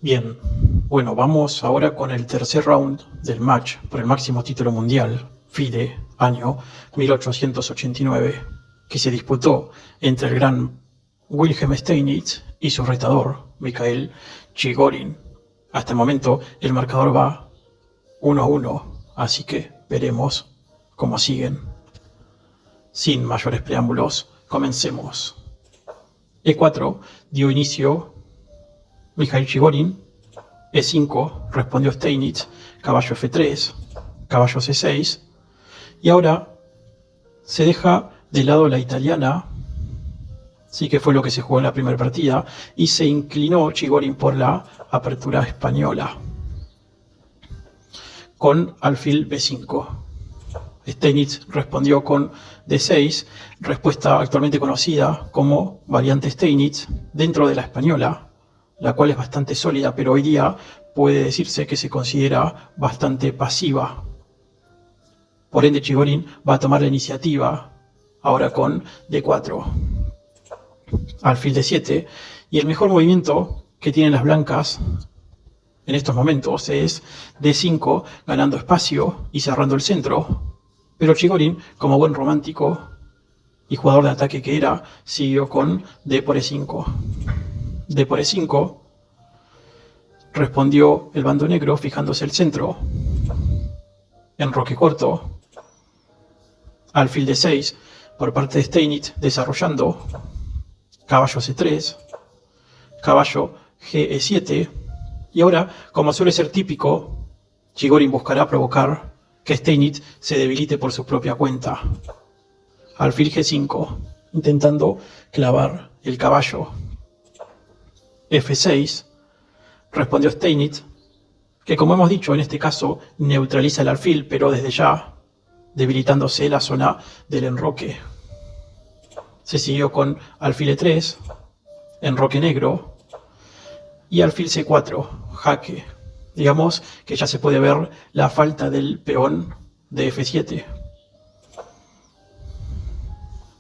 Bien, bueno, vamos ahora con el tercer round del match por el máximo título mundial, FIDE, año 1889, que se disputó entre el gran Wilhelm Steinitz y su retador, Mikhail Chigorin. Hasta el momento el marcador va 1-1, así que veremos cómo siguen. Sin mayores preámbulos, comencemos. E4 dio inicio Mikhail Chigorin. E5 respondió Steinitz, caballo F3, caballo C6, y ahora se deja de lado la italiana, sí que fue lo que se jugó en la primera partida, y se inclinó Chigorin por la apertura española, con alfil B5. Steinitz respondió con D6, respuesta actualmente conocida como variante Steinitz dentro de la española, la cual es bastante sólida, pero hoy día puede decirse que se considera bastante pasiva. Por ende, Chigorin va a tomar la iniciativa ahora con D4, alfil D7, y el mejor movimiento que tienen las blancas en estos momentos es D5, ganando espacio y cerrando el centro, pero Chigorin, como buen romántico y jugador de ataque que era, siguió con D por E5. D por E5, respondió el bando negro fijándose el centro, enroque corto, alfil D6 por parte de Steinitz desarrollando, caballo C3, caballo GE7, y ahora, como suele ser típico, Chigorin buscará provocar que Steinitz se debilite por su propia cuenta, alfil G5, intentando clavar el caballo. F6, respondió Steinitz, que como hemos dicho en este caso neutraliza el alfil, pero desde ya debilitándose la zona del enroque. Se siguió con alfil E3, enroque negro, y alfil C4, jaque. Digamos que ya se puede ver la falta del peón de F7.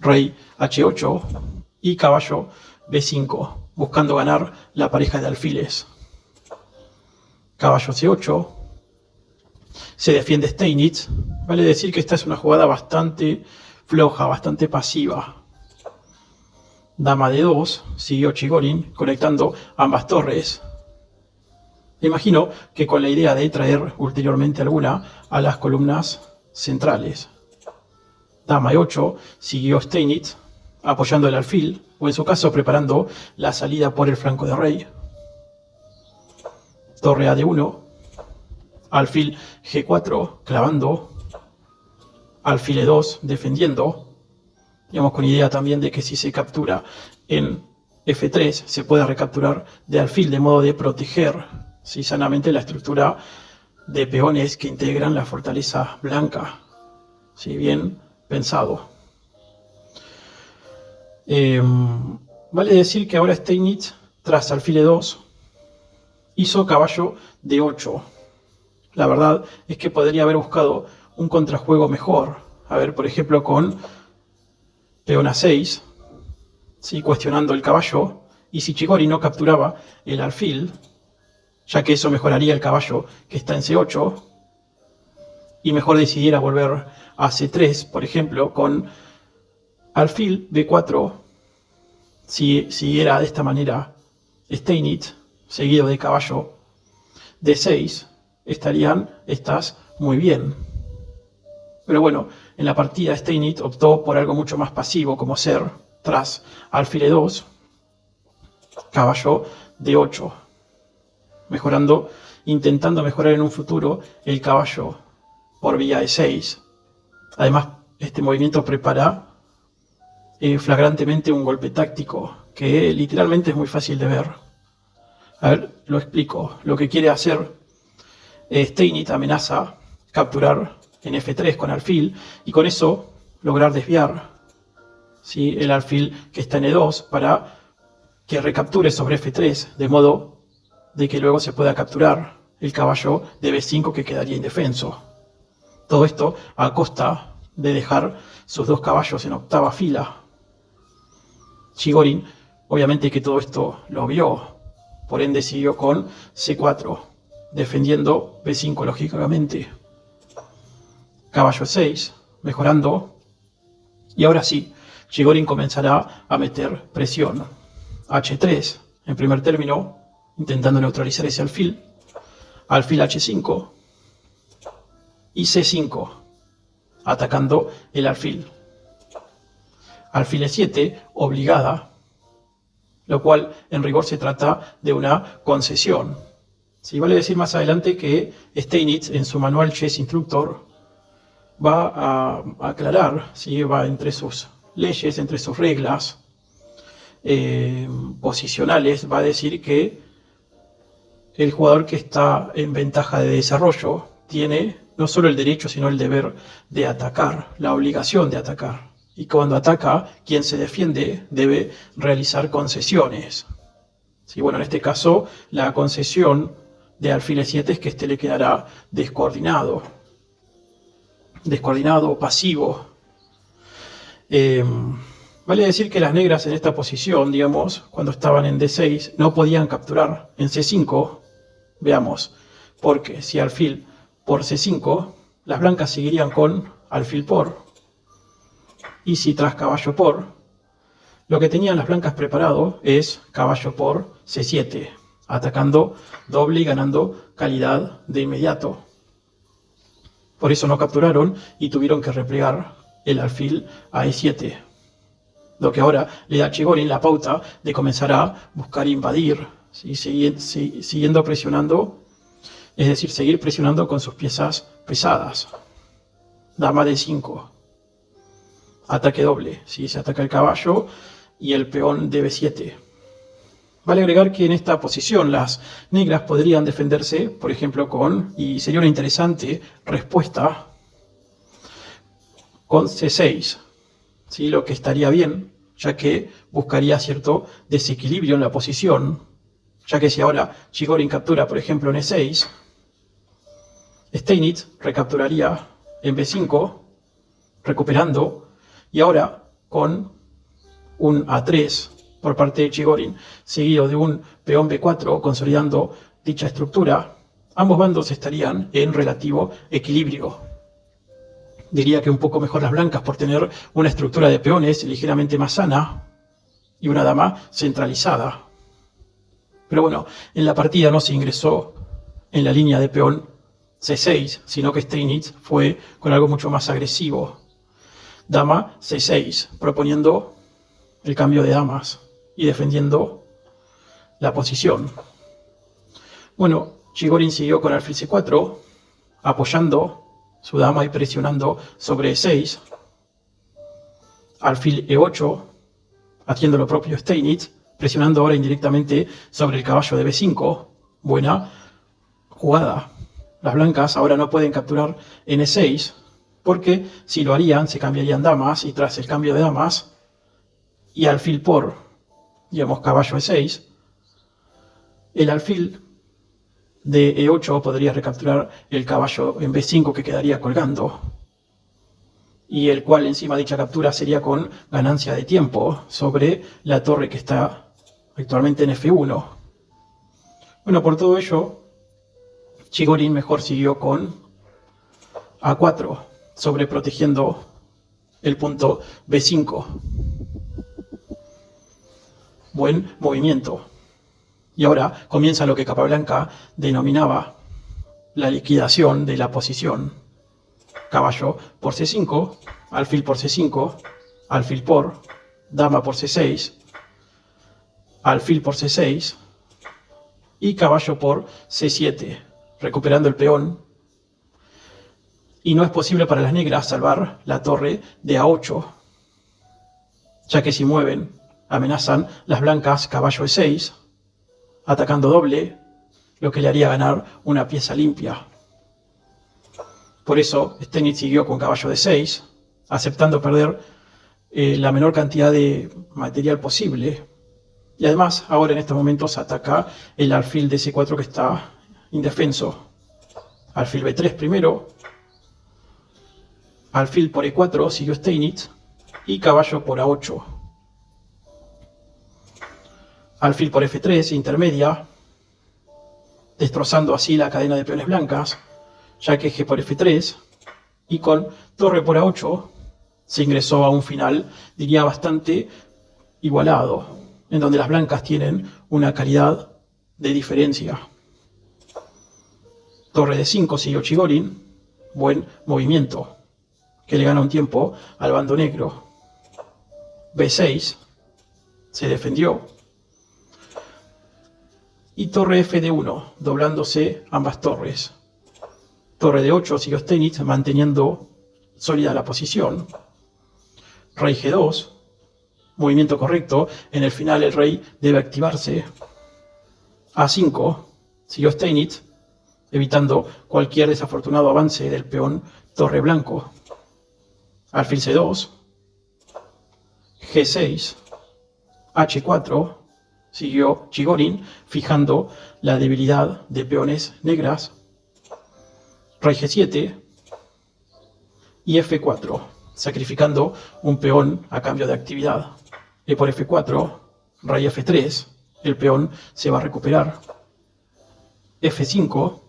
Rey H8 y caballo B5, buscando ganar la pareja de alfiles. Caballo C8, se defiende Steinitz. Vale decir que esta es una jugada bastante floja, bastante pasiva. Dama D2, siguió Chigorin, conectando ambas torres. Me imagino que con la idea de traer ulteriormente alguna a las columnas centrales. Dama E8, siguió Steinitz, apoyando el alfil, o en su caso preparando la salida por el flanco de rey. Torre a D1, alfil G4 clavando, alfil E2 defendiendo, digamos con idea también de que si se captura en F3 se puede recapturar de alfil de modo de proteger sanamente la estructura de peones que integran la fortaleza blanca, si bien pensado. Vale decir que ahora Steinitz, tras alfil E2, hizo caballo D8. La verdad es que podría haber buscado un contrajuego mejor. A ver, por ejemplo, con peón A6, ¿sí? Cuestionando el caballo. Y si Chigorin no capturaba el alfil, ya que eso mejoraría el caballo que está en C8, y mejor decidiera volver a C3, por ejemplo, con alfil B4, si siguiera de esta manera Steinitz, seguido de caballo D6, estarían estas muy bien. Pero bueno, en la partida Steinitz optó por algo mucho más pasivo, como ser, tras alfil E2, caballo D8, intentando mejorar en un futuro el caballo por vía E6. Además, este movimiento prepara flagrantemente un golpe táctico, que literalmente es muy fácil de ver. A ver, lo explico. Lo que quiere hacer Steinitz amenaza capturar en F3 con alfil y con eso lograr desviar, ¿sí?, el alfil que está en E2 para que recapture sobre F3, de modo de que luego se pueda capturar el caballo de B5 que quedaría indefenso. Todo esto a costa de dejar sus dos caballos en octava fila. Chigorin, obviamente que todo esto lo vio, por ende siguió con C4, defendiendo B5 lógicamente. Caballo E6, mejorando. Y ahora sí, Chigorin comenzará a meter presión. H3, en primer término, intentando neutralizar ese alfil. Alfil H5 y C5, atacando el alfil. Alfil E7, obligada, lo cual en rigor se trata de una concesión. Sí, vale decir más adelante que Steinitz en su manual Chess Instructor va a aclarar, ¿sí? Va entre sus leyes, entre sus reglas posicionales, va a decir que el jugador que está en ventaja de desarrollo tiene no solo el derecho, sino el deber de atacar, la obligación de atacar. Y cuando ataca, quien se defiende debe realizar concesiones. Sí, bueno, en este caso, la concesión de alfil E7 es que este le quedará descoordinado. Descoordinado, pasivo. Vale decir que las negras en esta posición, digamos, cuando estaban en D6, no podían capturar. En C5, veamos, porque si alfil por C5, las blancas seguirían con alfil por, y si tras caballo por, lo que tenían las blancas preparado es caballo por C7, atacando doble y ganando calidad de inmediato. Por eso no capturaron y tuvieron que replegar el alfil a E7. Lo que ahora le da a Chigorin la pauta de comenzar a buscar invadir, ¿sí? Siguiendo presionando, es decir, seguir presionando con sus piezas pesadas. Dama D5. Ataque doble, ¿sí? Se ataca el caballo y el peón de B7. Vale agregar que en esta posición las negras podrían defenderse, por ejemplo, y sería una interesante respuesta, con C6, ¿sí? Lo que estaría bien, ya que buscaría cierto desequilibrio en la posición, ya que si ahora Chigorin captura, por ejemplo, en E6, Steinitz recapturaría en B5, recuperando, y ahora con un A3 por parte de Chigorin, seguido de un peón B4, consolidando dicha estructura, ambos bandos estarían en relativo equilibrio. Diría que un poco mejor las blancas por tener una estructura de peones ligeramente más sana y una dama centralizada. Pero bueno, en la partida no se ingresó en la línea de peón C6, sino que Steinitz fue con algo mucho más agresivo. Dama C6, proponiendo el cambio de damas y defendiendo la posición. Bueno, Chigorin siguió con alfil C4, apoyando su dama y presionando sobre E6. Alfil E8, haciendo lo propio Steinitz, presionando ahora indirectamente sobre el caballo de B5. Buena jugada. Las blancas ahora no pueden capturar en E6, porque si lo harían se cambiarían damas, y tras el cambio de damas y alfil por, digamos, caballo E6, el alfil de E8 podría recapturar el caballo en B5 que quedaría colgando, y el cual encima de dicha captura sería con ganancia de tiempo sobre la torre que está actualmente en F1. Bueno, por todo ello, Chigorin mejor siguió con A4, sobreprotegiendo el punto B5. Buen movimiento. Y ahora comienza lo que Capablanca denominaba la liquidación de la posición. Caballo por C5, alfil por C5, alfil por, dama por C6, alfil por C6 y caballo por C7, recuperando el peón. Y no es posible para las negras salvar la torre de A8, ya que si mueven, amenazan las blancas caballo E6, atacando doble, lo que le haría ganar una pieza limpia. Por eso Steinitz siguió con caballo D6, aceptando perder la menor cantidad de material posible. Y además, ahora en estos momentos ataca el alfil de C4 que está indefenso. Alfil B3 primero, alfil por E4 siguió Steinitz y caballo por A8. Alfil por F3, intermedia, destrozando así la cadena de peones blancas, ya que G por F3, y con torre por A8 se ingresó a un final, diría, bastante igualado, en donde las blancas tienen una calidad de diferencia. Torre D5 siguió Chigorin, buen movimiento, que le gana un tiempo al bando negro. B6 se defendió. Y torre F de 1, doblándose ambas torres. Torre de 8 siguió Steinitz, manteniendo sólida la posición. Rey G2, movimiento correcto. En el final el rey debe activarse. A5 siguió Steinitz, evitando cualquier desafortunado avance del peón torre blanco. Alfil C2, G6, H4, siguió Chigorin, fijando la debilidad de peones negras. Rey G7 y F4, sacrificando un peón a cambio de actividad. E por F4, rey F3, el peón se va a recuperar. F5,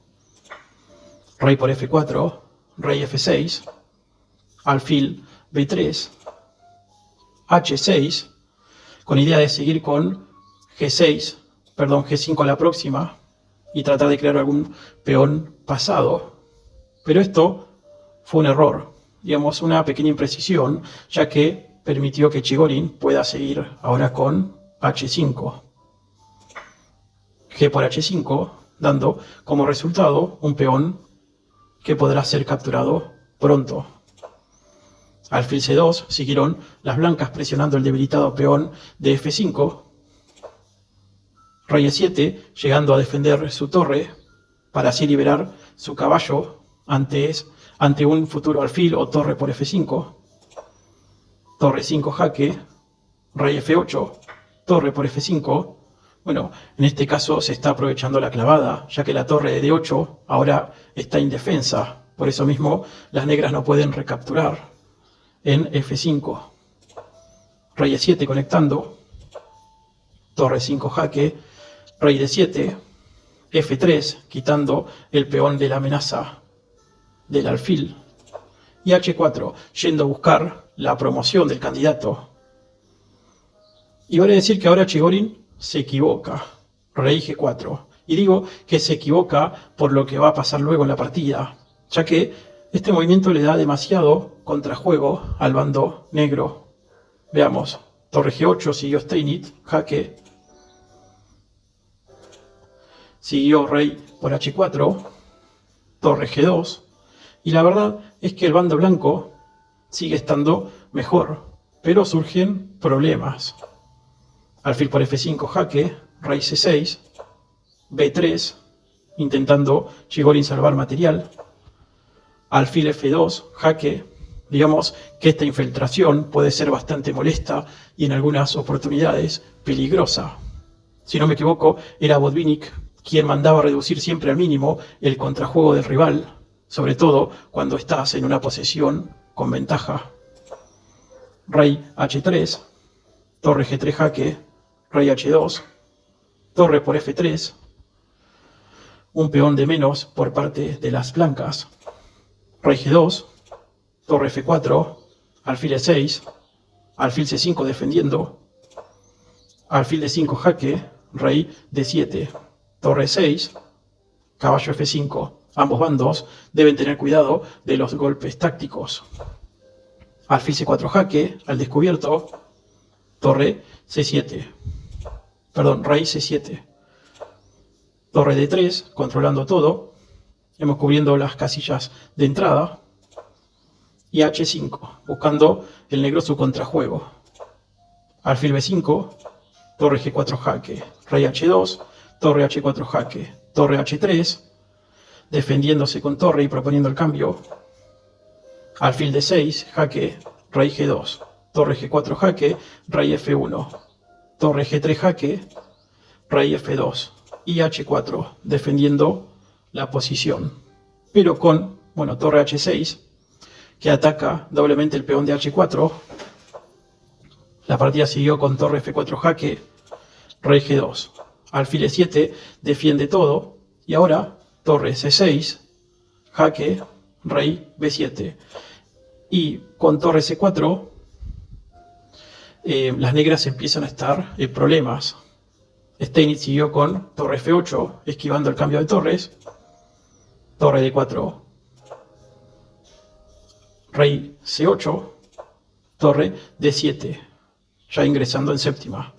rey por F4, rey F6, alfil B3, H6, con idea de seguir con G5 a la próxima y tratar de crear algún peón pasado. Pero esto fue un error, digamos una pequeña imprecisión, ya que permitió que Chigorin pueda seguir ahora con H5. G por H5, dando como resultado un peón que podrá ser capturado pronto. Alfil C2 siguieron las blancas presionando el debilitado peón de F5. Rey E7 llegando a defender su torre para así liberar su caballo ante un futuro alfil o torre por F5. Torre 5 jaque. Rey F8. Torre por F5. Bueno, en este caso se está aprovechando la clavada, ya que la torre de D8 ahora está indefensa. Por eso mismo las negras no pueden recapturar en F5. Rey E7 conectando. Torre 5 jaque. Rey D7. F3 quitando el peón de la amenaza del alfil. Y H4 yendo a buscar la promoción del candidato. Y vale decir que ahora Chigorin se equivoca. Rey G4. Y digo que se equivoca por lo que va a pasar luego en la partida, ya que este movimiento le da demasiado contrajuego al bando negro. Veamos. Torre G8 siguió Steinitz, jaque. Siguió rey por H4. Torre G2. Y la verdad es que el bando blanco sigue estando mejor, pero surgen problemas. Alfil por F5 jaque, rey C6, B3, intentando Chigorin salvar material. Alfil F2 jaque. Digamos que esta infiltración puede ser bastante molesta y en algunas oportunidades peligrosa. Si no me equivoco, era Botvinnik quien mandaba reducir siempre al mínimo el contrajuego del rival, sobre todo cuando estás en una posesión con ventaja. Rey H3, torre G3 jaque, rey H2, torre por F3, un peón de menos por parte de las blancas. Rey G2, torre F4, alfil E6, alfil C5 defendiendo, alfil D5 jaque, rey D7, torre 6, caballo F5. Ambos bandos deben tener cuidado de los golpes tácticos. Alfil C4 jaque, al descubierto, torre C7. Perdón, rey C7. Torre D3, controlando todo. Hemos cubriendo las casillas de entrada. Y H5, buscando el negro su contrajuego. Alfil B5, torre G4 jaque, rey H2, torre H4 jaque, torre H3, defendiéndose con torre y proponiendo el cambio. Alfil D6, jaque, rey G2, torre G4 jaque, rey F1, torre G3 jaque, rey F2 y H4, defendiendo la posición. Pero con, torre H6, que ataca doblemente el peón de H4. La partida siguió con torre F4 jaque, rey G2. Alfil E7 defiende todo Y ahora torre C6, jaque, rey B7. Y con torre C4, las negras empiezan a estar en problemas. Steinitz siguió con torre F8, esquivando el cambio de torres. Torre D4, rey C8, torre D7, ya ingresando en séptima.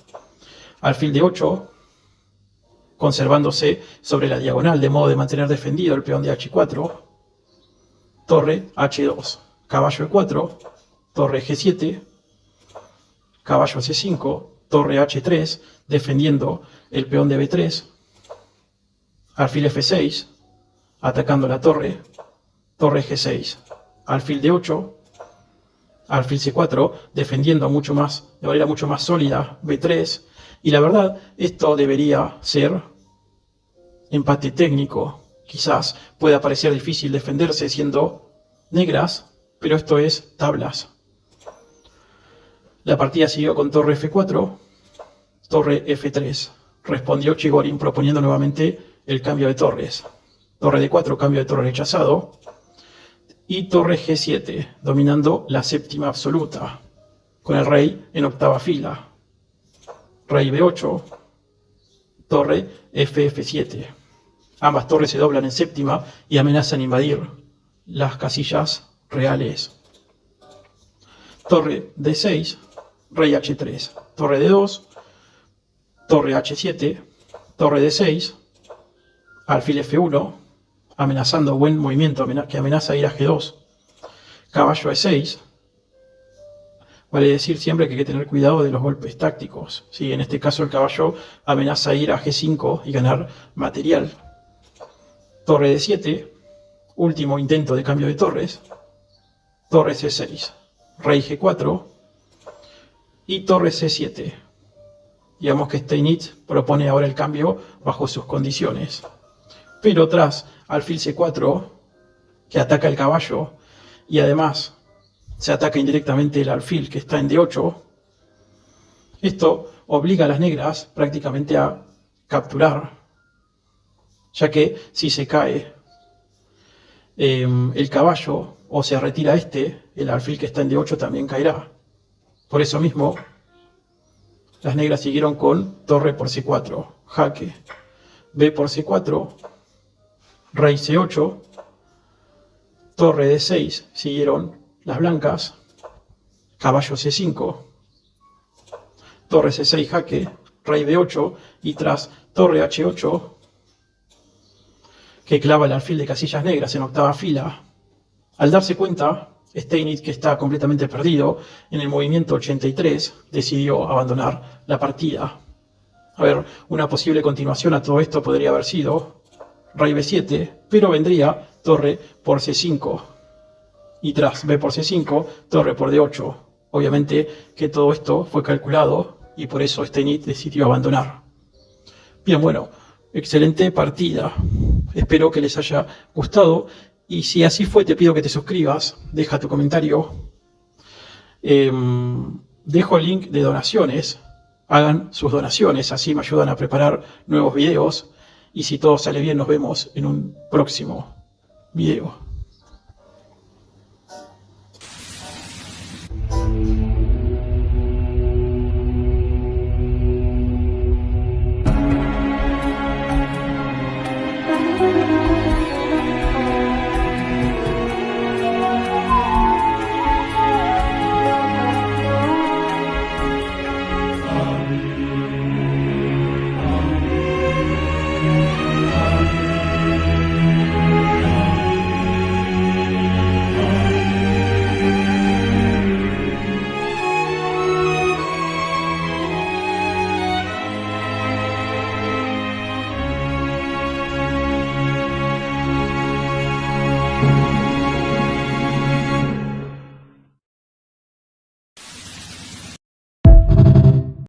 Alfil D8, conservándose sobre la diagonal de modo de mantener defendido el peón de H4. Torre H2, caballo E4, torre G7, caballo C5, torre H3, defendiendo el peón de B3, alfil F6, atacando la torre, torre G6, alfil D8, alfil C4, defendiendo de manera mucho más sólida B3, y la verdad, esto debería ser empate técnico. Quizás pueda parecer difícil defenderse siendo negras, pero esto es tablas. La partida siguió con torre F4, torre F3. Respondió Chigorin proponiendo nuevamente el cambio de torres. Torre D4, cambio de torre rechazado. Y torre G7, dominando la séptima absoluta, con el rey en octava fila. Rey B8, torre FF7. Ambas torres se doblan en séptima y amenazan invadir las casillas reales. Torre D6, rey H3, torre D2, torre H7, torre D6, alfil F1, amenazando buen movimiento que amenaza ir a G2, caballo E6. Vale decir siempre que hay que tener cuidado de los golpes tácticos. Sí, en este caso el caballo amenaza ir a G5 y ganar material. Torre D7, último intento de cambio de torres. Torre C6, rey G4 y torre C7. Digamos que Steinitz propone ahora el cambio bajo sus condiciones. Pero tras alfil C4, que ataca el caballo, y además se ataca indirectamente el alfil que está en D8, esto obliga a las negras prácticamente a capturar, ya que si se cae el caballo o se retira el alfil que está en D8 también caerá. Por eso mismo, las negras siguieron con torre por C4, jaque, B por C4, rey C8, torre D6, siguieron las blancas, caballo C5, torre C6 jaque, rey B8 y tras torre H8, que clava el alfil de casillas negras en octava fila. Al darse cuenta, Steinitz, que está completamente perdido, en el movimiento 83 decidió abandonar la partida. A ver, una posible continuación a todo esto podría haber sido rey B7, pero vendría torre por C5. Y tras B por C5, torre por D8. Obviamente que todo esto fue calculado y por eso Steinitz decidió abandonar. Bien, bueno, excelente partida. Espero que les haya gustado y si así fue te pido que te suscribas, deja tu comentario. Dejo el link de donaciones. Hagan sus donaciones, así me ayudan a preparar nuevos videos y si todo sale bien nos vemos en un próximo video.